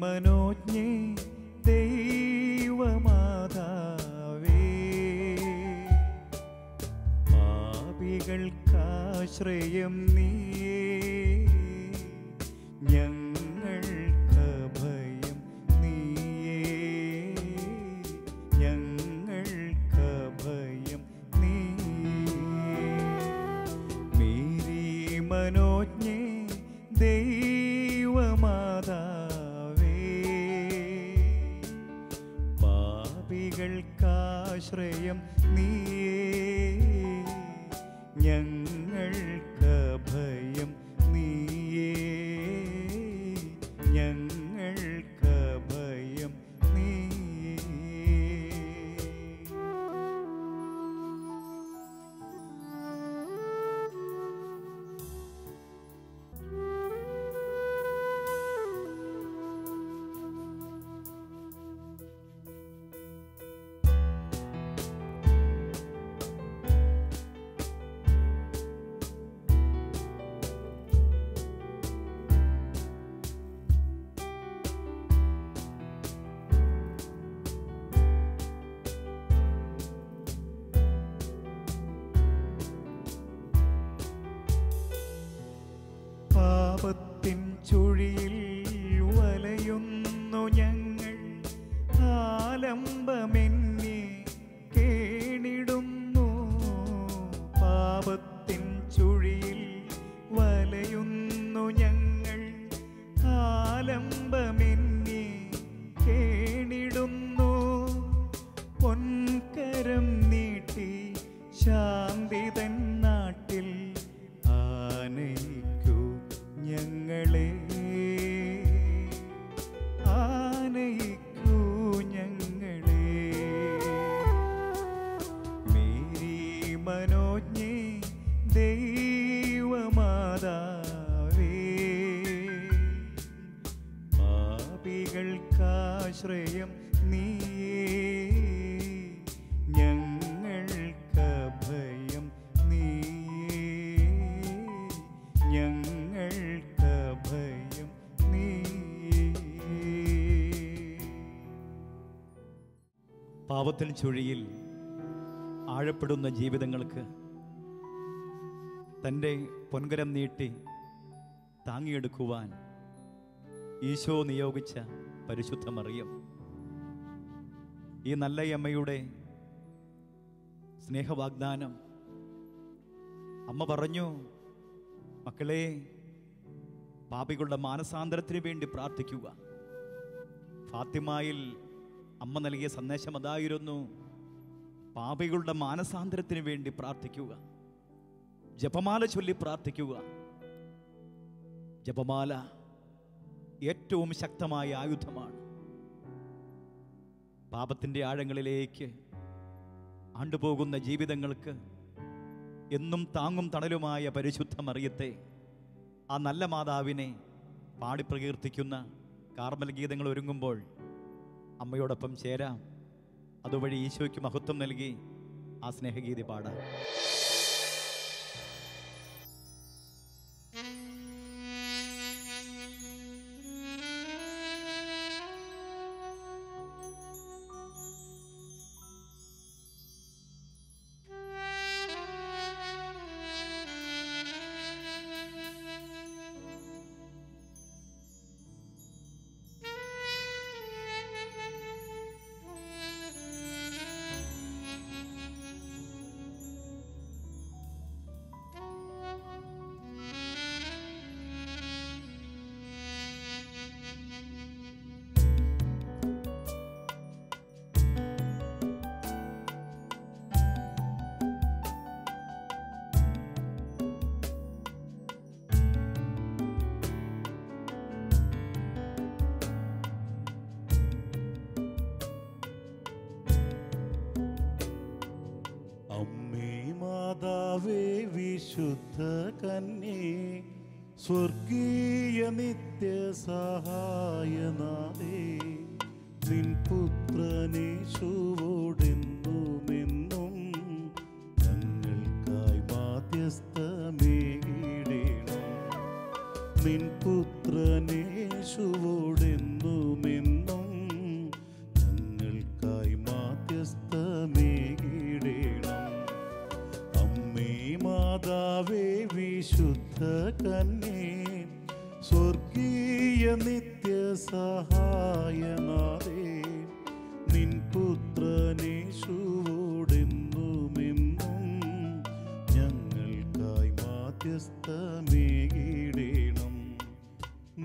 മനോജ്ഞേ ദൈവമാതാവേ, പാപികൾക്കാശ്രയം നീയേ, ഞങ്ങൾക്ക് ഭയം നീയേ, ഞങ്ങൾക്ക് ഭയം നീയേ. മേരി മനോജ്ഞേ ദൈവമാതാവേ, പാപികൾക്കാശ്രയം നീയേ, ഞങ്ങൾക്ക് ഭയം നീയേ, ഞങ്ങൾക്ക് ഭയം നീയേ. പാപത്തിൻ ചുഴിയിൽ വലയുന്നു ഞങ്ങൾ, ആലംബമെന്നെ കേണിടുന്നു. പാപത്തിൻ ചുഴിയിൽ വലയുന്നു ഞങ്ങൾ, ആലംബമെന്നെ കേണിടുന്നു. പൊൻകരം നീട്ടി ശാന്തി തൻ നാട്ടിൽ ആനയിക്കൂ ഞങ്ങളെ, ആനയിക്കൂ ഞങ്ങളെ. മേരി മനോജ്ഞേ ദൈവമാതാവേ, പാപികൾക്കാശ്രയം നീയേ, ഞങ്ങൾക്ക് ഭയം നീയേ, ഞങ്ങൾക്ക് ഭയം നീയേ. പാപത്തിൻ ചുഴിയിൽ ആഴപ്പെടുന്ന ജീവിതങ്ങൾക്ക് തൻ്റെ പൊൻകരം നീട്ടി താങ്ങിയെടുക്കുവാൻ ഈശോ നിയോഗിച്ച പരിശുദ്ധ മറിയം, ഈ നല്ല അമ്മയുടെ സ്നേഹവാഗ്ദാനം. അമ്മ പറഞ്ഞു, മക്കളെ, പാപികളുടെ മാനസാന്തരത്തിന് വേണ്ടി പ്രാർത്ഥിക്കുക. ഫാത്തിമായിൽ അമ്മ നൽകിയ സന്ദേശം അതായിരുന്നു, പാപികളുടെ മാനസാന്തരത്തിന് വേണ്ടി പ്രാർത്ഥിക്കുക, ജപമാല ചൊല്ലി പ്രാർത്ഥിക്കുക. ജപമാല ഏറ്റവും ശക്തമായ ആയുധമാണ്. പാപത്തിൻ്റെ ആഴങ്ങളിലേക്ക് ആണ്ടുപോകുന്ന ജീവിതങ്ങൾക്ക് എന്നും താങ്ങും തണലുമായ പരിശുദ്ധ മറിയത്തെ, ആ നല്ല മാതാവിനെ പാടി പ്രകീർത്തിക്കുന്ന കാർമൽ ഗീതങ്ങൾ ഒരുങ്ങുമ്പോൾ അമ്മയോടൊപ്പം ചേരാം. അതുവഴി ഈശോയ്ക്ക് മഹത്വം നൽകി ആ സ്നേഹഗീതി പാടാം. മാതാവേ വിശുദ്ധ കന്യേ, സ്വർഗീയ നിത്യ സഹായനാഥേ, നിൻ പുത്രനേശുവോടെന്നുമെന്നും ഞങ്ങൾക്കായി മാധ്യസ്ഥമേകിടേണം. നിൻ പുത്രനേശുവോടെന്നുമെന്നും മാതാവേ വിശുദ്ധ കന്യേ സ്വർഗീയ നിത്യ സഹായനാഥേ നിൻ പുത്രനേശുവോടെന്നുമെന്നും ഞങ്ങൾക്കായി മാധ്യസ്ഥമേകിടേണം.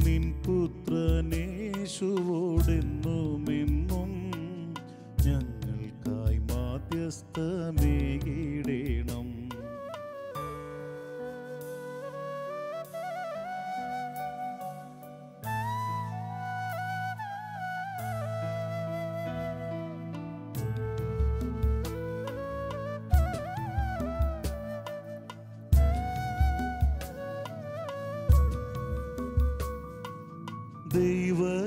നിൻ പുത്രനേശുവോടെന്നുമെന്നും ഞങ്ങൾക്കായി മാധ്യസ്ഥമേകിടേണം.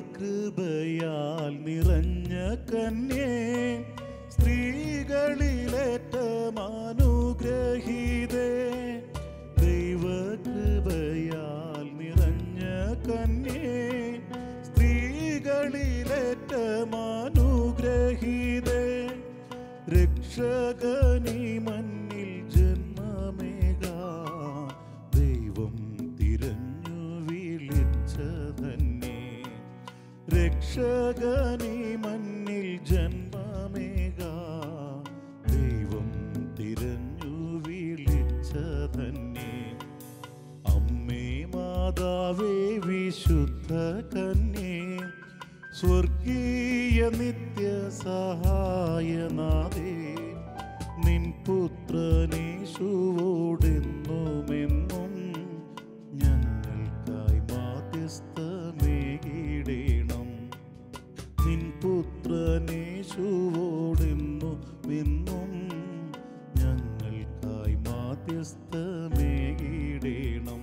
ദൈവകൃപയാൽ നിറഞ്ഞ കന്യേ സ്ത്രീകളിലേറ്റം അനുഗ്രഹീതേ. ദൈവകൃപയാൽ നിറഞ്ഞ കന്യേ സ്ത്രീകളിലേറ്റം അനുഗ്രഹീതേ. രക്ഷകനീ മണ്ണിൽ ജന്മമേകാ ദൈവം തിരഞ്ഞു വിളിച്ചതന്നെ. രക്ഷകനീ മണ്ണിൽ ജന്മമേകാ ദൈവം തിരഞ്ഞു വിളിച്ചതന്നെ. അമ്മേ മാതാവേ വിശുദ്ധ കന്യേ സ്വർഗീയ നിത്യ സഹായനാഥേ നിൻ പുത്രനേശുവോടെന്നുമെന്നും ഞങ്ങൾക്കായി മാധ്യസ്ഥമേകിടേണം. നിൻ പുത്രനേശുവോടെന്നുമെന്നും ഞങ്ങൾക്കായി മാധ്യസ്ഥമേകിടേണം.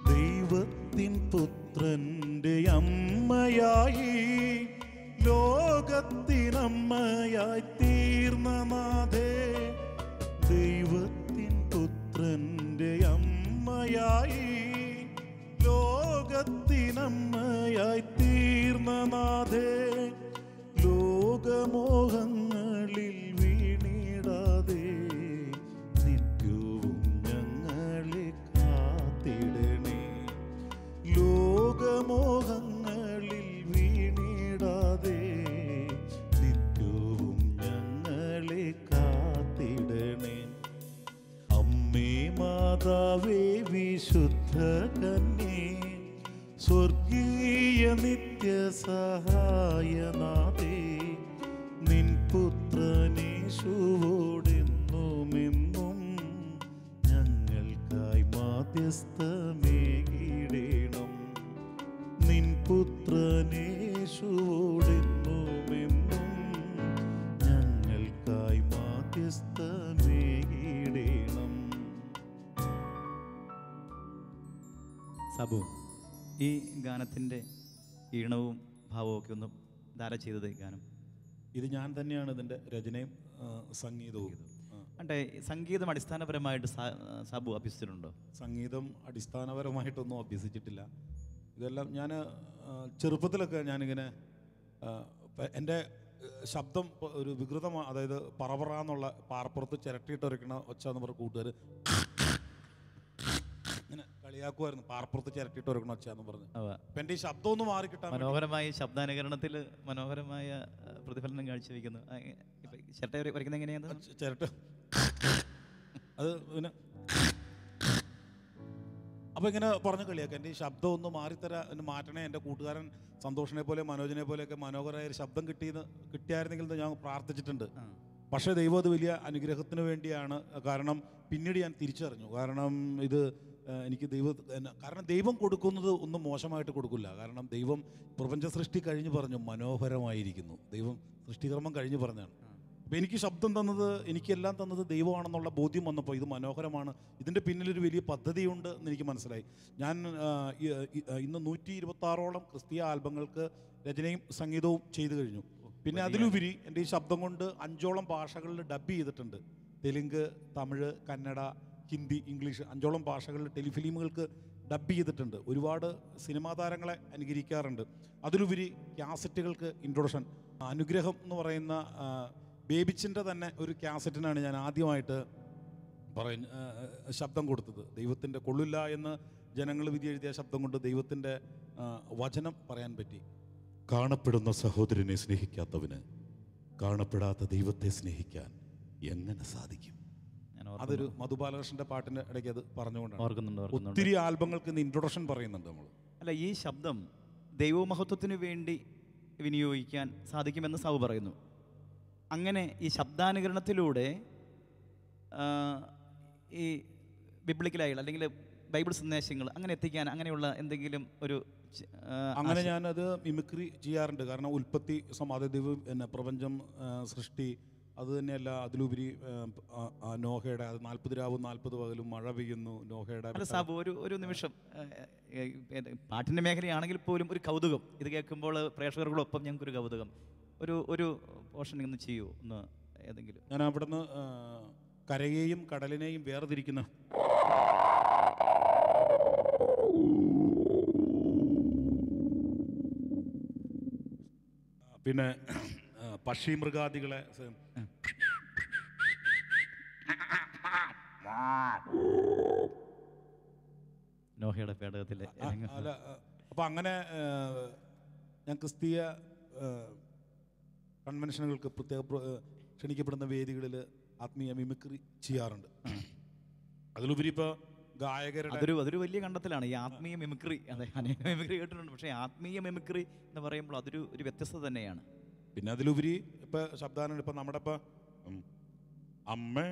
ദൈവത്തിൻ പുത്രന്റെ അമ്മയായി ലോകത്തിനമ്മയായി തീർന്ന നാഥേ. ദൈവത്തിൻ പുത്രന്റെ അമ്മയായി ലോകത്തിനമ്മയായി തീർന്ന നാഥേ. ലോകമോഹങ്ങളിൽ വീണിടാതെ നിത്യവും ഞങ്ങളെ കാത്തിടണേ. ലോകമോഹങ്ങളിൽ വീണിടാതെ നിത്യവും ഞങ്ങളെ കാത്തിടണേ. അമ്മേ മാതാവേ വിശുദ്ധ കന്യേ സ്വർഗീയ നിത്യ സഹായനാഥേ നിൻ പുത്രനേശുവോടെന്നുമെന്നും ഞങ്ങൾക്കായി മാധ്യസ്ഥമേകിടേണം. നിൻ പുത്രനേശുവോടെന്നുമെന്നും ഞങ്ങൾക്കായി മാധ്യസ്ഥമേകിടേണം. സബു, ഈ ഗാനത്തിൻ്റെ ഈണവും ഭാവവും ഒക്കെ ഒന്ന് ധാര ചെയ്തത് ഗാനം? ഇത് ഞാൻ തന്നെയാണ് ഇതിൻ്റെ രചനയും സംഗീതവും. അണ്ടേ, സംഗീതം അടിസ്ഥാനപരമായിട്ട് സബു അഭ്യസിച്ചിട്ടുണ്ടോ? സംഗീതം അടിസ്ഥാനപരമായിട്ടൊന്നും അഭ്യസിച്ചിട്ടില്ല. ഇതെല്ലാം ഞാൻ ചെറുപ്പത്തിലൊക്കെ ഞാനിങ്ങനെ എൻ്റെ ശബ്ദം ഒരു വികൃതമാണ്, അതായത് പറപറ എന്നുള്ള പാറപ്പുറത്ത് ചിരട്ടിയിട്ടൊരക്കണ ഒച്ച എന്ന് പറഞ്ഞ കൂട്ടുകാർ ഇങ്ങനെ കളിയാക്കുമായിരുന്നു. പാറപ്പുറത്ത് ചിരട്ടിയിട്ടൊരക്കണ ഒച്ച എന്ന് പറഞ്ഞ്. അപ്പം എൻ്റെ ഈ ശബ്ദം ഒന്ന് മാറിക്കിട്ടാൻ മനോഹരമായ ശബ്ദാനുകരണത്തിൽ മനോഹരമായ പ്രതിഫലനം കാഴ്ചവെക്കുന്നു. ചിരട്ട വരയ്ക്കുന്നത് എങ്ങനെയാണ്? ചിരട്ട അത് പിന്നെ അപ്പോൾ ഇങ്ങനെ പറഞ്ഞ് കളിയാക്കുക. എൻ്റെ ഈ ശബ്ദം ഒന്ന് മാറ്റണേ, എൻ്റെ കൂട്ടുകാരൻ സന്തോഷിനെ പോലെ മനോജിനെ പോലെയൊക്കെ മനോഹരമായ ഒരു ശബ്ദം കിട്ടിയായിരുന്നെങ്കിൽ ഞാൻ പ്രാർത്ഥിച്ചിട്ടുണ്ട്. പക്ഷേ ദൈവം അത് വലിയ അനുഗ്രഹത്തിന് വേണ്ടിയാണ്. കാരണം പിന്നീട് ഞാൻ തിരിച്ചറിഞ്ഞു. കാരണം ഇത് എനിക്ക് കാരണം ദൈവം കൊടുക്കുന്നത് ഒന്നും മോശമായിട്ട് കൊടുക്കില്ല. കാരണം ദൈവം പ്രപഞ്ച സൃഷ്ടി കഴിഞ്ഞ് പറഞ്ഞു മനോഹരമായിരിക്കുന്നു. ദൈവം സൃഷ്ടികർമ്മം കഴിഞ്ഞ് പറഞ്ഞാണ്. അപ്പോൾ എനിക്ക് ശബ്ദം തന്നത്, എനിക്കെല്ലാം തന്നത് ദൈവമാണെന്നുള്ള ബോധ്യം വന്നപ്പോൾ ഇത് മനോഹരമാണ്, ഇതിൻ്റെ പിന്നിലൊരു വലിയ പദ്ധതിയുണ്ട് എന്ന് എനിക്ക് മനസ്സിലായി. ഞാൻ ഇന്ന് 126ഓളം ക്രിസ്തീയ ആൽബങ്ങൾക്ക് രചനയും സംഗീതവും ചെയ്തു കഴിഞ്ഞു. പിന്നെ അതിലുപരി എൻ്റെ ഈ ശബ്ദം കൊണ്ട് 5ഓളം ഭാഷകളിൽ ഡബ് ചെയ്തിട്ടുണ്ട്. തെലുങ്ക്, തമിഴ്, കന്നഡ, ഹിന്ദി, ഇംഗ്ലീഷ് 5ഓളം ഭാഷകളിൽ ടെലിഫിലിമുകൾക്ക് ഡബ് ചെയ്തിട്ടുണ്ട്. ഒരുപാട് സിനിമാ താരങ്ങളെ അനുകരിക്കാറുണ്ട്. അതിലുപരി കാസറ്റുകൾക്ക് ഇൻട്രൊഡക്ഷൻ. അനുഗ്രഹം എന്ന് പറയുന്ന ബേബിച്ചിൻ്റെ തന്നെ ഒരു കാസറ്റിനാണ് ഞാൻ ആദ്യമായിട്ട് ശബ്ദം കൊടുത്തത്. ദൈവത്തിൻ്റെ കൊള്ളില്ല എന്ന് ജനങ്ങൾ വിധി എഴുതിയ ശബ്ദം കൊണ്ട് ദൈവത്തിൻ്റെ വചനം പറയാൻ പറ്റി. കാണപ്പെടുന്ന സഹോദരനെ സ്നേഹിക്കാത്തവന് കാണപ്പെടാത്ത ദൈവത്തെ സ്നേഹിക്കാൻ എങ്ങനെ സാധിക്കും? അതൊരു മധുബാലകൃഷ്ണന്റെ പാട്ടിന്റെ ഇടയ്ക്ക് അത് പറഞ്ഞുകൊണ്ടാണ്. ഒത്തിരി ആൽബങ്ങൾക്ക് ഇന്ന് ഇൻട്രൊഡക്ഷൻ പറയുന്നുണ്ട് നമ്മൾ. അല്ല, ഈ ശബ്ദം ദൈവമഹത്വത്തിന് വേണ്ടി വിനിയോഗിക്കാൻ സാധിക്കുമെന്ന് സാബു പറയുന്നു. അങ്ങനെ ഈ ശബ്ദാനുകരണത്തിലൂടെ ഈ ബിബ്ലിക്കലായുള്ള അല്ലെങ്കിൽ ബൈബിൾ സന്ദേശങ്ങൾ അങ്ങനെ എത്തിക്കാൻ അങ്ങനെയുള്ള എന്തെങ്കിലും ഒരു അങ്ങനെ ഞാനത് മിമിക്രി ചെയ്യാറുണ്ട്. കാരണം ഉൽപ്പത്തി, സമാധിദൈവം, പിന്നെ പ്രപഞ്ചം, സൃഷ്ടി, അത് തന്നെയല്ല അതിലുപരി നോഹയുടെ 40 രാവും 40 പകലും മഴ പെയ്യുന്നു നോഹയുടെ. അല്ല സാബു, ഒരു നിമിഷം, പാട്ടിൻ്റെ മേഖലയാണെങ്കിൽ പോലും ഒരു കൗതുകം ഇത് കേൾക്കുമ്പോൾ പ്രേക്ഷകർക്കൊപ്പം ഞങ്ങൾക്കൊരു കൗതുകം. ഒരു പോർഷൻ ഒന്ന് ചെയ്യൂ, ഒന്ന് ഏതെങ്കിലും. ഞാൻ അവിടുന്ന് കരയെയും കടലിനെയും വേർതിരിക്കുന്ന പിന്നെ പക്ഷിമൃഗാദികളെ നോഹയുടെ പേടകത്തിലെ അല്ല. അപ്പം അങ്ങനെ ഞാൻ ക്രിസ്തീയ കൺവെൻഷനുകൾക്ക് പ്രത്യേക ക്ഷണിക്കപ്പെടുന്ന വേദികളിൽ ആത്മീയ മിമിക്രി ചെയ്യാറുണ്ട്. അതിലുപരി ഇപ്പോൾ ഗായകരുടെ അതൊരു വലിയ കണ്ടെത്തലാണ് ഈ ആത്മീയ മിമിക്രി. അതെ, അനേക മിമിക്രി കേട്ടിട്ടുണ്ട്, പക്ഷേ ആത്മീയ മിമിക്രി എന്ന് പറയുമ്പോൾ അതൊരു വ്യത്യസ്തത തന്നെയാണ്. പിന്നെ അതിലുപരി ഇപ്പം ശബ്ദാനുണ്ട്. ഇപ്പം നമ്മുടെ ഇപ്പം അമ്മേ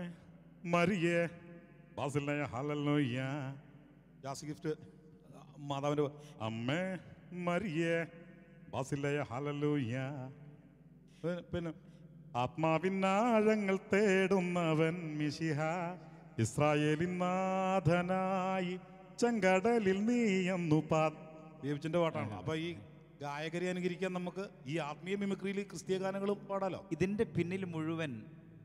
മരിയേ ജാസി ഗിഫ്റ്റ് മാതാവിൻ്റെ അമ്മേ മരിയേ ബാസിലയ ഹല്ലേലൂയ. പിന്നെ ആത്മാവിനാഴങ്ങൾ തേടുന്നവൻ മിശിഹ, ഇസ്രായേലിൻ നാഥനായി ചെങ്കടലിൽ നീയെന്നു ദേവിച്ചിൻ്റെ പാട്ടാണ്. അപ്പോൾ ഈ ഗായകരെ അനുകരിക്കാൻ നമുക്ക് ഈ ആത്മീയ മിമിക്രിയിൽ ക്രിസ്തീയ ഗാനങ്ങളും പാടാലോ. ഇതിൻ്റെ പിന്നിൽ മുഴുവൻ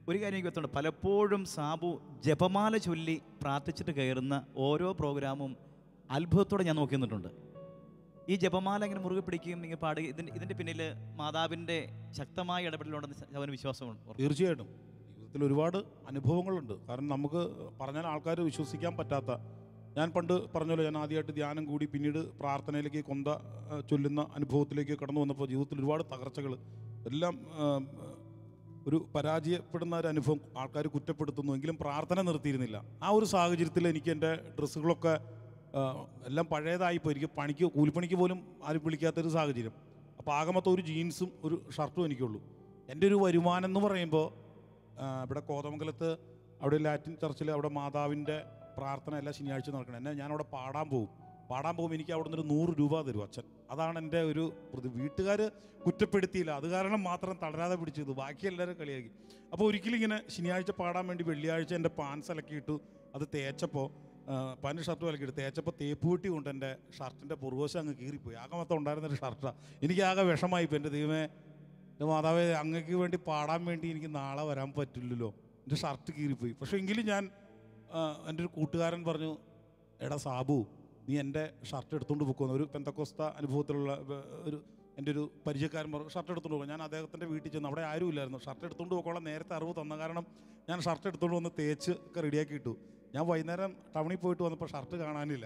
ഒരു കാര്യം എനിക്ക് വ്യക്തമുണ്ട്. പലപ്പോഴും സാബു ജപമാല ചൊല്ലി പ്രാർത്ഥിച്ചിട്ട് കയറുന്ന ഓരോ പ്രോഗ്രാമും അത്ഭുതത്തോടെ ഞാൻ നോക്കി നിന്നിട്ടുണ്ട്. ഈ ജപമാല ഇങ്ങനെ മുറുകെ പിടിക്കുകയും ഇങ്ങനെ പാടുക, ഇതിൻ്റെ പിന്നിൽ മാതാവിൻ്റെ ശക്തമായ ഇടപെടലുണ്ടെന്ന് അവന് വിശ്വാസമുണ്ട്. തീർച്ചയായിട്ടും ജീവിതത്തിൽ ഒരുപാട് അനുഭവങ്ങളുണ്ട്. കാരണം നമുക്ക് പറഞ്ഞാൽ ആൾക്കാർ വിശ്വസിക്കാൻ പറ്റാത്ത, ഞാൻ പണ്ട് പറഞ്ഞല്ലോ, ഞാൻ ആദ്യമായിട്ട് ധ്യാനം കൂടി പിന്നീട് പ്രാർത്ഥനയിലേക്ക് കൊന്ത ചൊല്ലുന്ന അനുഭവത്തിലേക്ക് കടന്നു വന്നപ്പോൾ ജീവിതത്തിൽ ഒരുപാട് തകർച്ചകൾ എല്ലാം, ഒരു പരാജയപ്പെടുന്ന ഒരു അനുഭവം, ആൾക്കാർ കുറ്റപ്പെടുത്തുന്നു, എങ്കിലും പ്രാർത്ഥന നിർത്തിയിരുന്നില്ല. ആ ഒരു സാഹചര്യത്തിൽ എനിക്ക് എൻ്റെ ഡ്രസ്സുകളൊക്കെ എല്ലാം പഴയതായിപ്പോൾ, എനിക്ക് കൂലിപ്പണിക്ക് പോലും ആരും വിളിക്കാത്തൊരു സാഹചര്യം. അപ്പോൾ ആകമൊത്തം ഒരു ജീൻസും ഒരു ഷർട്ടും എനിക്കുള്ളൂ. എൻ്റെ ഒരു വരുമാനം എന്ന് പറയുമ്പോൾ ഇവിടെ കോതമംഗലത്ത് അവിടെ ലാറ്റിൻ ചർച്ചിൽ അവിടെ മാതാവിൻ്റെ പ്രാർത്ഥന എല്ലാ ശനിയാഴ്ച നടക്കണം. ഞാനവിടെ പാടാൻ പോകും. എനിക്ക് അവിടെ നിന്നൊരു 100 രൂപ തരും അച്ഛൻ. അതാണ് എൻ്റെ ഒരു വീട്ടുകാർ കുറ്റപ്പെടുത്തിയില്ല, അത് കാരണം മാത്രം തളരാതെ പിടിച്ചത്, ബാക്കി എല്ലാവരും കളിയാക്കി. അപ്പോൾ ഒരിക്കലും ഇങ്ങനെ ശനിയാഴ്ച പാടാൻ വേണ്ടി വെള്ളിയാഴ്ച എൻ്റെ പാൻസ് ഇളക്കിയിട്ടു, അത് തേച്ചപ്പോൾ പാൻറ്റ് ഷർട്ട് വിലക്കിയിട്ട് തേച്ചപ്പോൾ തേപ്പുവെട്ടി കൊണ്ട് എൻ്റെ ഷർട്ടിൻ്റെ പുറകുവശം അങ്ങ് കീറിപ്പോയി. ആകെ മൊത്തം ഉണ്ടായിരുന്നൊരു ഷർട്ടാണ്. എനിക്കാകെ വിഷമായിപ്പോൾ. എൻ്റെ ദൈവമേ, എൻ്റെ മാതാവേ, അങ്ങക്ക് വേണ്ടി പാടാൻ വേണ്ടി എനിക്ക് നാളെ വരാൻ പറ്റില്ലല്ലോ, എൻ്റെ ഷർട്ട് കീറിപ്പോയി. പക്ഷേ എങ്കിലും ഞാൻ എൻ്റെ ഒരു കൂട്ടുകാരൻ പറഞ്ഞു, എടാ സാബു, നീ എൻ്റെ ഷർട്ട് എടുത്തുകൊണ്ട് പോക്കുമെന്ന്. ഒരു പെന്തക്കോസ്ത അനുഭവത്തിലുള്ള എൻ്റെ ഒരു പരിചയക്കാരൻ പറഞ്ഞു ഷർട്ട് എടുത്തുകൊണ്ട് പോകും. ഞാൻ അദ്ദേഹത്തിൻ്റെ വീട്ടിൽ ചെന്ന്, അവിടെ ആരും ഇല്ലായിരുന്നു. ഷർട്ട് എടുത്തുകൊണ്ട് പോക്കോളാം നേരത്തെ അറിവ് തന്ന കാരണം ഞാൻ ഷർട്ട് എടുത്തുകൊണ്ട് വന്ന് തേച്ച് ഒക്കെ റെഡിയാക്കി ഇട്ടു. ഞാൻ വൈകുന്നേരം ടൗണിൽ പോയിട്ട് വന്നപ്പോൾ ഷർട്ട് കാണാനില്ല.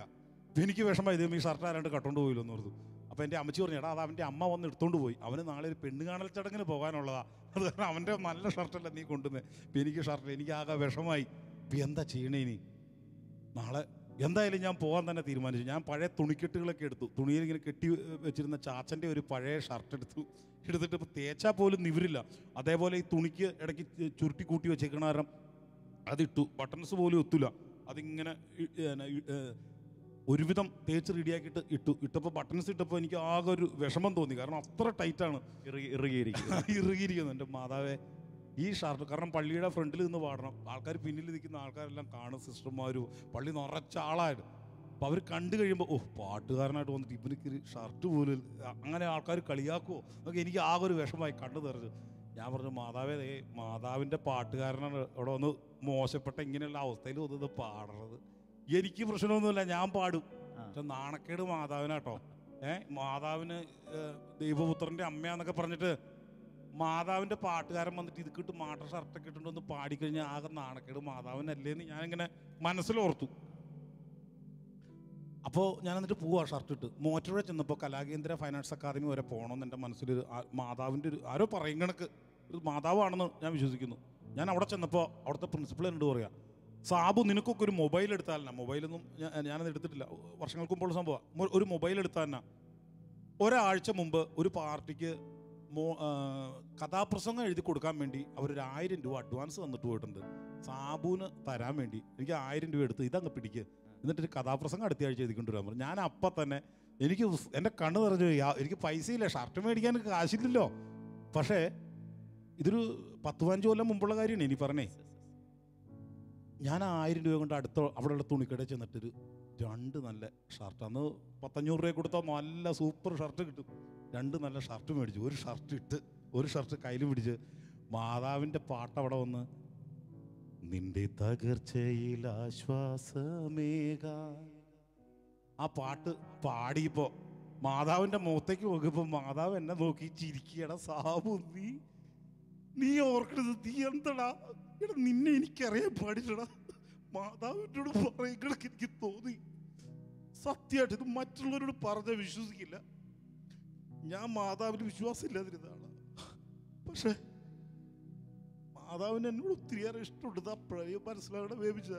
അപ്പോൾ എനിക്ക് വിഷമമായി, ഈ ഷർട്ട് ആരാണ്ട് കട്ടുകൊണ്ട് പോയില്ലോ എന്ന് പറഞ്ഞു. അപ്പോൾ എൻ്റെ അമ്മച്ചി പറഞ്ഞു, എടാ അത് അവൻ്റെ അമ്മ വന്ന് എടുത്തുകൊണ്ട് പോയി, അവന് നാളെ ഒരു പെണ്ണ് കാണൽ ചടങ്ങിന് പോകാനുള്ളതാണ്, അത് കാരണം അവൻ്റെ നല്ല ഷർട്ടല്ല നീ കൊണ്ടുവന്നത്. അപ്പോൾ എനിക്ക് ഷർട്ട്, എനിക്ക് ആകെ വിഷമായി. ഇപ്പം എന്താ ചെയ്യണേ ഇനി? നാളെ എന്തായാലും ഞാൻ പോകാൻ തന്നെ തീരുമാനിച്ചു. ഞാൻ പഴയ തുണിക്കെട്ടുകളൊക്കെ എടുത്തു. തുണിയിൽ ഇങ്ങനെ കെട്ടി വെച്ചിരുന്ന ചാച്ചൻ്റെ ഒരു പഴയ ഷർട്ട് എടുത്തിട്ട് ഇപ്പോൾ തേച്ചാൽ പോലും നിവരില്ല. അതേപോലെ ഈ തുണിക്ക് ഇടയ്ക്ക് ചുരുട്ടി കൂട്ടി വെച്ചേക്കണ കാരണം അതിട്ടു, ബട്ടൺസ് പോലും ഒത്തില്ല. അതിങ്ങനെ ഒരുവിധം തേച്ച് റെഡിയാക്കിയിട്ട് ഇട്ടപ്പോൾ ബട്ടൺസ് ഇട്ടപ്പോൾ എനിക്ക് ആകെ ഒരു വിഷമം തോന്നി. കാരണം അത്ര ടൈറ്റാണ്, ഇറുകിയിരിക്കുന്നു. എൻ്റെ മാതാവേ, ഈ ഷർട്ട് കാരണം പള്ളിയുടെ ഫ്രണ്ടിൽ നിന്ന് പാടണം, ആൾക്കാർ പിന്നിൽ നിൽക്കുന്ന ആൾക്കാരെല്ലാം കാണും, സിസ്റ്റർമാരും, പള്ളി നിറച്ച ആളായിട്ട്. അപ്പോൾ അവർ കണ്ടു കഴിയുമ്പോൾ ഓ പാട്ടുകാരനായിട്ട് വന്നിട്ട് ഇവനിക്ക് ഷർട്ട് പോലും അങ്ങനെ ആൾക്കാർ കളിയാക്കുമോ എന്നൊക്കെ എനിക്ക് ആകെ ഒരു വിഷമമായി കണ്ടു നിറഞ്ഞു. ഞാൻ പറഞ്ഞു മാതാവേ മാതാവിൻ്റെ പാട്ടുകാരനാണ് ഇവിടെ വന്ന് മോശപ്പെട്ട ഇങ്ങനെയുള്ള അവസ്ഥയിൽ വന്നത് പാടുന്നത്. എനിക്ക് പ്രശ്നമൊന്നുമില്ല, ഞാൻ പാടും. പക്ഷെ നാണക്കേട് മാതാവിനാട്ടോ. മാതാവിന് ദൈവപുത്രൻ്റെ അമ്മയാന്നൊക്കെ പറഞ്ഞിട്ട് മാതാവിൻ്റെ പാട്ടുകാരൻ വന്നിട്ട് ഇത് കിട്ടും മാട്ട ഷർട്ടൊക്കെ ഇട്ടുകൊണ്ടൊന്ന് പാടിക്കഴിഞ്ഞാൽ ആകെ നാണക്കേട് മാതാവിനല്ലേന്ന് ഞാനിങ്ങനെ മനസ്സിലോർത്തു. അപ്പോൾ ഞാൻ എന്നിട്ട് പോവാ ഷർട്ട് ഇട്ട്. മോറ്റോടെ ചെന്നപ്പോൾ കലാകേന്ദ്ര ഫൈൻ ആർട്സ് അക്കാദമി വരെ പോകണമെന്ന് എൻ്റെ മനസ്സിലൊരു മാതാവിൻ്റെ ഒരു ആരോ പറയും കണക്ക് ഒരു മാതാവാണെന്ന് ഞാൻ വിശ്വസിക്കുന്നു. ഞാൻ അവിടെ ചെന്നപ്പോൾ അവിടുത്തെ പ്രിൻസിപ്പൾ എന്നോട് പറയാം, സാബു നിനക്കൊക്കെ ഒരു മൊബൈൽ എടുത്താലല്ല, മൊബൈലൊന്നും ഞാനത് എടുത്തിട്ടില്ല, വർഷങ്ങൾക്ക് മുമ്പുള്ള സംഭവം. ഒരു മൊബൈൽ എടുത്താൽ തന്നെ ഒരാഴ്ച മുമ്പ് ഒരു പാർട്ടിക്ക് കഥാപ്രസംഗം എഴുതി കൊടുക്കാൻ വേണ്ടി അവരൊരു 1000 രൂപ അഡ്വാൻസ് തന്നിട്ട് പോയിട്ടുണ്ട്. സാബുവിന് തരാൻ വേണ്ടി എനിക്ക് 1000 രൂപ എടുത്ത് ഇതങ്ങ് പിടിക്കുക, എന്നിട്ടൊരു കഥാപ്രസംഗം അടുത്ത ആഴ്ച എഴുതിക്കൊണ്ട് വരാൻ പറഞ്ഞു. ഞാൻ അപ്പം തന്നെ എനിക്ക് എൻ്റെ കണ്ണ് നിറഞ്ഞു. എനിക്ക് പൈസയില്ല, ഷർട്ട് മേടിക്കാൻ കാശില്ലല്ലോ. പക്ഷേ ഇതൊരു 10-15 കൊല്ലം മുമ്പുള്ള കാര്യമാണ് ഇനി പറഞ്ഞേ. ഞാൻ 1000 രൂപ കൊണ്ട് അവിടെയുള്ള തുണിക്കടയിൽ ചെന്നിട്ടൊരു 2 നല്ല ഷർട്ട്, അന്ന് 1500 രൂപ കൊടുത്താൽ നല്ല സൂപ്പർ ഷർട്ട് കിട്ടും. 2 നല്ല ഷർട്ട് മേടിച്ചു. ഒരു ഷർട്ട് ഇട്ട് ഒരു ഷർട്ട് കയ്യിൽ പിടിച്ച് മാതാവിൻ്റെ പാട്ട് അവിടെ വന്ന് നിന്റെ തകർച്ചയിൽ ആശ്വാസമേക ആ പാട്ട് പാടിയപ്പോൾ മാതാവിൻ്റെ മുഖത്തേക്ക് നോക്കിയപ്പോൾ മാതാവ് എന്നെ നോക്കി ചിരിക്കടാ, സാബു നീ ഓർക്കണത് നീ എന്തടാ എടാ, നിന്നെ എനിക്കറിയാൻ പാടില്ലടാ. മാതാവിനോട് പറയുകണക്ക് എനിക്ക് തോന്നി. സത്യമായിട്ട് ഇത് മറ്റുള്ളവരോട് പറഞ്ഞാൽ വിശ്വസിക്കില്ല. ഞാൻ മാതാവിന് വിശ്വാസം ഇല്ലാതിരുന്നതാണ്. പക്ഷെ മാതാവിന് എന്നോട് ഒത്തിരിയേറെ ഇഷ്ടമുണ്ട്. അപ്പോഴേ മനസ്സിലാകണം വേവിച്ച.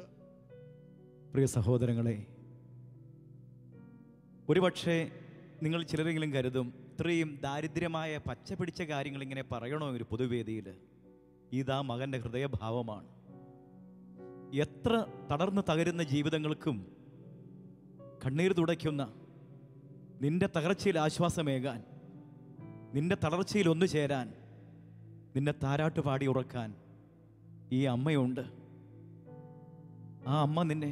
പ്രിയ സഹോദരങ്ങളെ, ഒരുപക്ഷെ നിങ്ങൾ ചിലരെങ്കിലും കരുതും ഇത്രയും ദാരിദ്ര്യമായ പച്ച പിടിച്ച കാര്യങ്ങൾ ഇങ്ങനെ പറയണോ ഒരു പൊതുവേദിയിൽ? ഇതാ മകൻ്റെ ഹൃദയഭാവമാണ്. എത്ര തളർന്ന് തകരുന്ന ജീവിതങ്ങൾക്കും കണ്ണീർ തുടയ്ക്കുന്ന, നിന്റെ തകർച്ചയിൽ ആശ്വാസമേകാൻ, നിന്റെ തളർച്ചയിൽ ഒന്നു ചേരാൻ, നിന്നെ താരാട്ട് പാടി ഉറക്കാൻ ഈ അമ്മയുണ്ട്. ആ അമ്മ നിന്നെ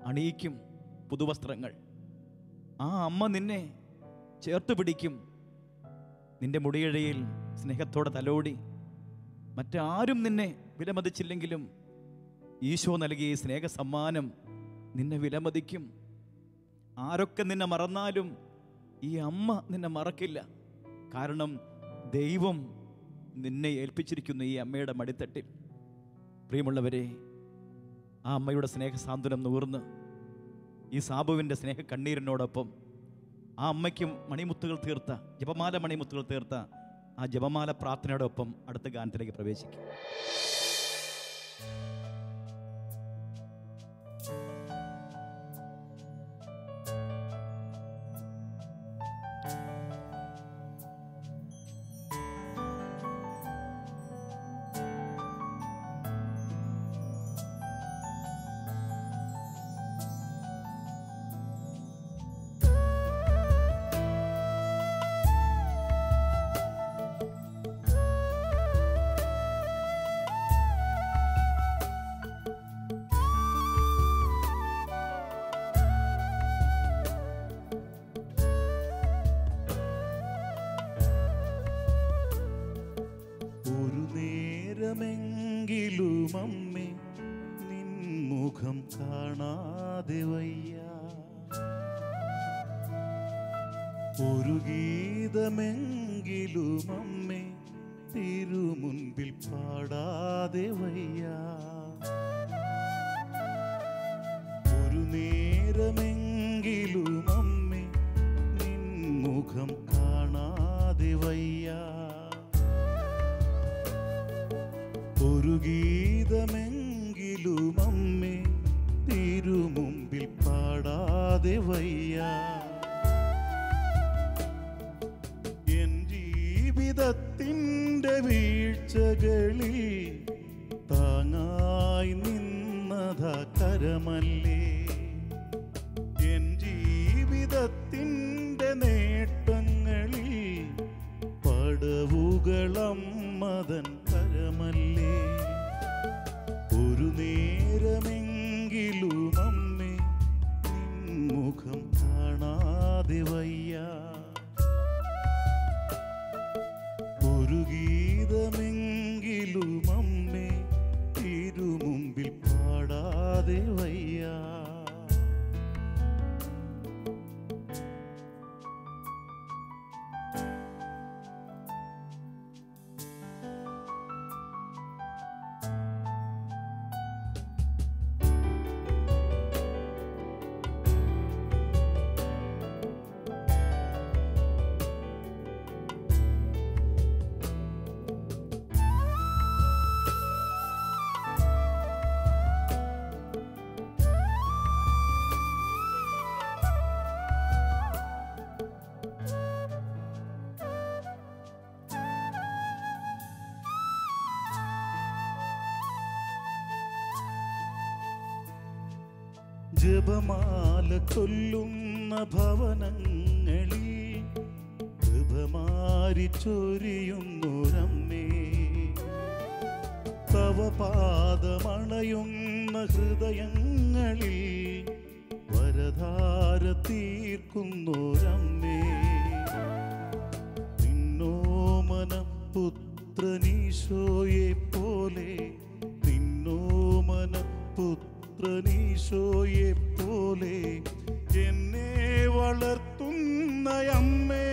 അണിയിക്കും പുതുവസ്ത്രങ്ങൾ. ആ അമ്മ നിന്നെ ചേർത്ത് പിടിക്കും. നിന്റെ മുടിയിഴയിൽ സ്നേഹത്തോടെ തലോടി. മറ്റാരും നിന്നെ വിലമതിച്ചില്ലെങ്കിലും ഈശോ നൽകിയ സ്നേഹ സമ്മാനം നിന്നെ വിലമതിക്കും. ആരൊക്കെ നിന്നെ മറന്നാലും ഈ അമ്മ നിന്നെ മറക്കില്ല. കാരണം ദൈവം നിന്നെ ഏൽപ്പിച്ചിരിക്കുന്നു ഈ അമ്മയുടെ മടിത്തട്ടിൽ. പ്രിയമുള്ളവരെ, ആ അമ്മയുടെ സ്നേഹസാന്ത്വനം നൂർന്ന് ഈ സാബുവിൻ്റെ സ്നേഹ കണ്ണീരിനോടൊപ്പം ആ അമ്മയ്ക്കും മണിമുത്തുകൾ തീർത്ത, ജപമാല മണിമുത്തുകൾ തീർത്ത ആ ജപമാല പ്രാർത്ഥനയോടൊപ്പം അടുത്ത ഗാനത്തിലേക്ക് പ്രവേശിക്കും. നേരമെങ്കിലും അമ്മേ നിൻമുഖം കാണാതെ വയ്യ, ഒരു ഗീതമെങ്കിലും അമ്മേ തിരുമുൻപിൽ പാടാതെ വയ്യ, ഒരു നേരമെങ്കിലും അമ്മേ നിൻമുഖം കാണാതെ വയ്യ, ഒരു ഗീതമെങ്കിലും അമ്മേ തിരുമുമ്പിൽ പാടാതെ വയ്യ. എൻ ജീവിതത്തിൻ്റെ വീഴ്ചകളിൽ താങ്ങായി നിന്നത കരമല്ലേ, എൻ ജീവിതത്തിൻ്റെ നേട്ടങ്ങളിൽ പടവുകളമ്മതൻ കരമല്ലേ, ഒരു നേരമെങ്കിലും അമ്മേ ജപമാല ചൊല്ലുന്ന ഭവനങ്ങളിൽ കൃപമാരി ചൊരിയുന്നൊരമ്മേ, തവ പാദമണയുന്ന ഹൃദയങ്ങളിൽ വരധാര തീർക്കുന്നൊരമ്മേ, നിന്നോമന പുത്രനീശോയെ പോലെ, നിന്നോമന പുത്രനീശോയെ പോലെ എന്നെ വളർത്തുന്നയമ്മേ,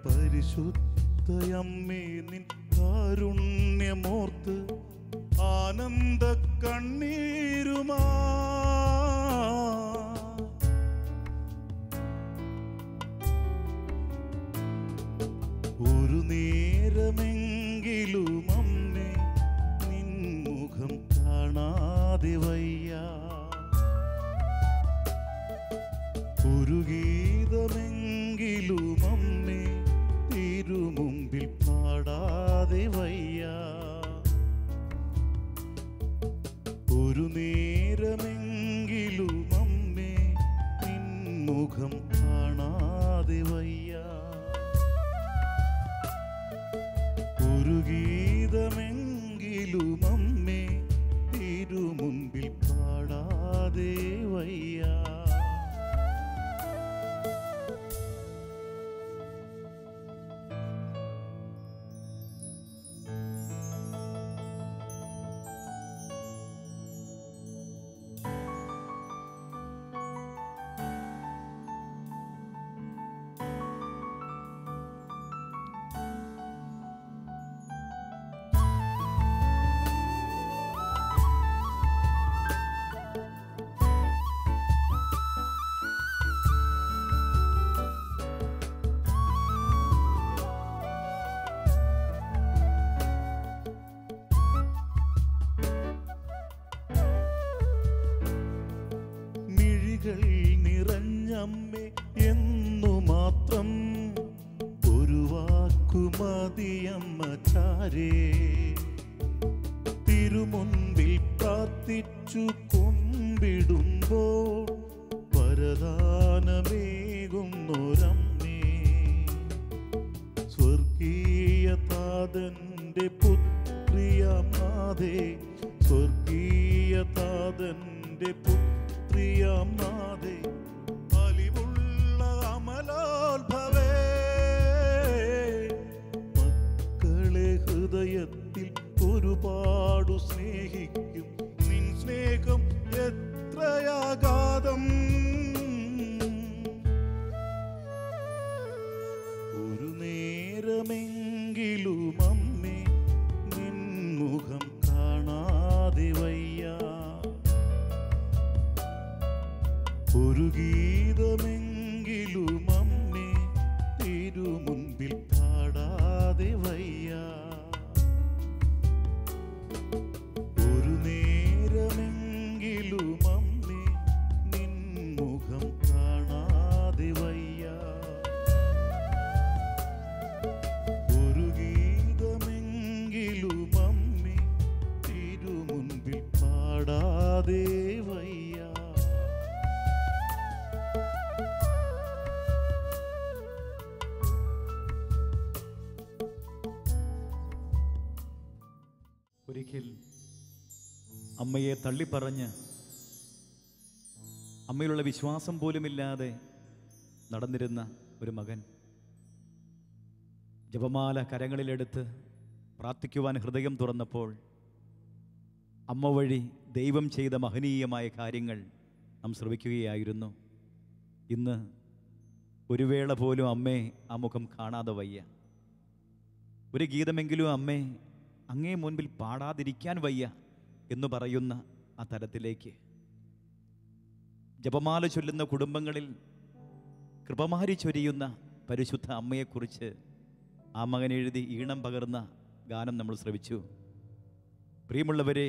പരിശുദ്ധയമ്മേ നിൻ കാരുണ്യമോർത്ത് ആനന്ദ കണ്ണീരുമാ ഒരു നേരമെങ്കിലും അമ്മേ നിൻ മുഖം കാണാതെ വയ്യ, ഒരു ഗീതമെങ്കിലും അമ്മേ തിരുമുമ്പിൽ പാടാതെ വയ്യ, ഒരു നേരമെങ്കിലും അമ്മേ നിൻ മുഖം കാണാതെ വയ്യ, ഒരു ഗീതമെങ്കിലും അമ്മേ തിരുമുമ്പിൽ പാടാതെ വയ്യ. നിറഞ്ഞമ്മേ എന്നു മാത്രം ഒരു വാക്കുമതിയമ്മ ചാരേ, തിരുമുൻപിൽ പ്രാർത്ഥിച്ചു കൊമ്പിടുമ്പോൾ വരദാനമേകുന്നൊരമ്മേ, സ്വർഗീയ താതന്റെ പുത്രിയമാതേ, സ്വർഗീയ താതന്റെ പ്രിയമാതേ, അലിവുള്ള അമലോത്ഭവേ, മക്കളെ ഹൃദയത്തിൽ ഒരുപാടു സ്നേഹിക്കും നിൻ സ്നേഹം എത്രയാഘാതം, ഒരു നേരമെങ്കിലും അമ്മേ നിൻ മുഖം കാണാതെ വയ്യ, ഒരു ഗീതമെങ്കിലും അമ്മേ തിരുമുൻപിൽ പാടാതെ വയ്യ, ഒരു നേരമെങ്കിലും അമ്മേ നിൻ മുഖം കാണാതെ വയ്യ, ഒരു ഗീതമെങ്കിലും അമ്മേ തിരുമുൻപിൽ പാടാതെ വയ്യ. ഒരിക്കൽ അമ്മയെ തള്ളിപ്പറഞ്ഞ് അമ്മയിലുള്ള വിശ്വാസം പോലുമില്ലാതെ നടന്നിരുന്ന ഒരു മകൻ ജപമാല കരങ്ങളിലെടുത്ത് പ്രാർത്ഥിക്കുവാൻ ഹൃദയം തുറന്നപ്പോൾ അമ്മ വഴി ദൈവം ചെയ്ത മഹനീയമായ കാര്യങ്ങൾ നാം ശ്രവിക്കുകയായിരുന്നു. ഇന്ന് ഒരു വേള പോലും അമ്മേ ആ മുഖം കാണാതെ വയ്യ, ഒരു ഗീതമെങ്കിലും അമ്മേ അങ്ങേ മുൻപിൽ പാടാതിരിക്കാൻ വയ്യ എന്ന് പറയുന്ന ആ തലത്തിലേക്ക് ജപമാല ചൊല്ലുന്ന കുടുംബങ്ങളിൽ കൃപമാരി ചൊരിയുന്ന പരിശുദ്ധ അമ്മയെക്കുറിച്ച് ആ മകൻ എഴുതി ഈണം പകർന്ന ഗാനം നമ്മൾ ശ്രവിച്ചു. പ്രിയമുള്ളവരെ,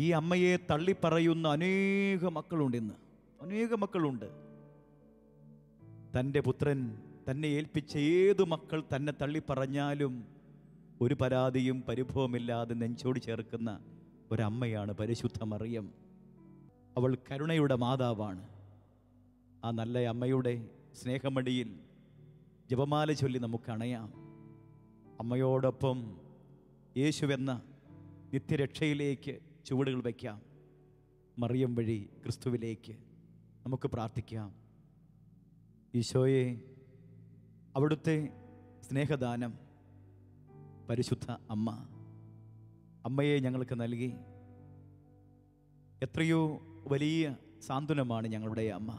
ഈ അമ്മയെ തള്ളിപ്പറയുന്ന അനേക മക്കളുണ്ട്. ഇന്ന് അനേക മക്കളുണ്ട്. തൻ്റെ പുത്രൻ തന്നെ ഏൽപ്പിച്ച ഏതു മക്കൾ തന്നെ തള്ളിപ്പറഞ്ഞാലും ഒരു പരാതിയും പരിഭവമില്ലാതെ നെഞ്ചോട് ചേർക്കുന്ന ഒരമ്മയാണ് പരിശുദ്ധ മറിയം. അവൾ കരുണയുടെ മാതാവാണ്. ആ നല്ല അമ്മയുടെ സ്നേഹമടിയിൽ ജപമാല ചൊല്ലി നമുക്ക് അണയാം. അമ്മയോടൊപ്പം യേശുവെന്ന നിത്യരക്ഷയിലേക്ക് ചുവടുകൾ വയ്ക്കാം. മറിയം വഴി ക്രിസ്തുവിലേക്ക് നമുക്ക് പ്രാർത്ഥിക്കാം. ഈശോയെ, അവിടുത്തെ സ്നേഹദാനം പരിശുദ്ധ അമ്മയെ ഞങ്ങൾക്ക് നൽകി. എത്രയോ വലിയ സാന്ത്വനമാണ് ഞങ്ങളുടെ അമ്മ,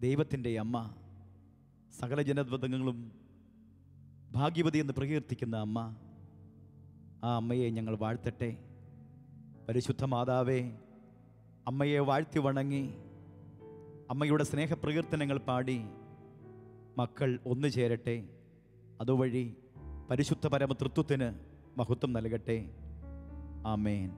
ദൈവത്തിൻ്റെ അമ്മ. സകല ജനപദങ്ങളും ഭാഗ്യവതി എന്ന് പ്രകീർത്തിക്കുന്ന അമ്മ. ആ അമ്മയെ ഞങ്ങൾ വാഴ്ത്തട്ടെ. പരിശുദ്ധ മാതാവേ, അമ്മയെ വാഴ്ത്തി വണങ്ങി അമ്മയുടെ സ്നേഹപ്രകീർത്തനങ്ങൾ പാടി മക്കൾ ഒന്നു ചേരട്ടെ. അതുവഴി പരിശുദ്ധ പരമതൃത്വത്തിന് മഹത്വം നൽകട്ടെ. ആമേൻ.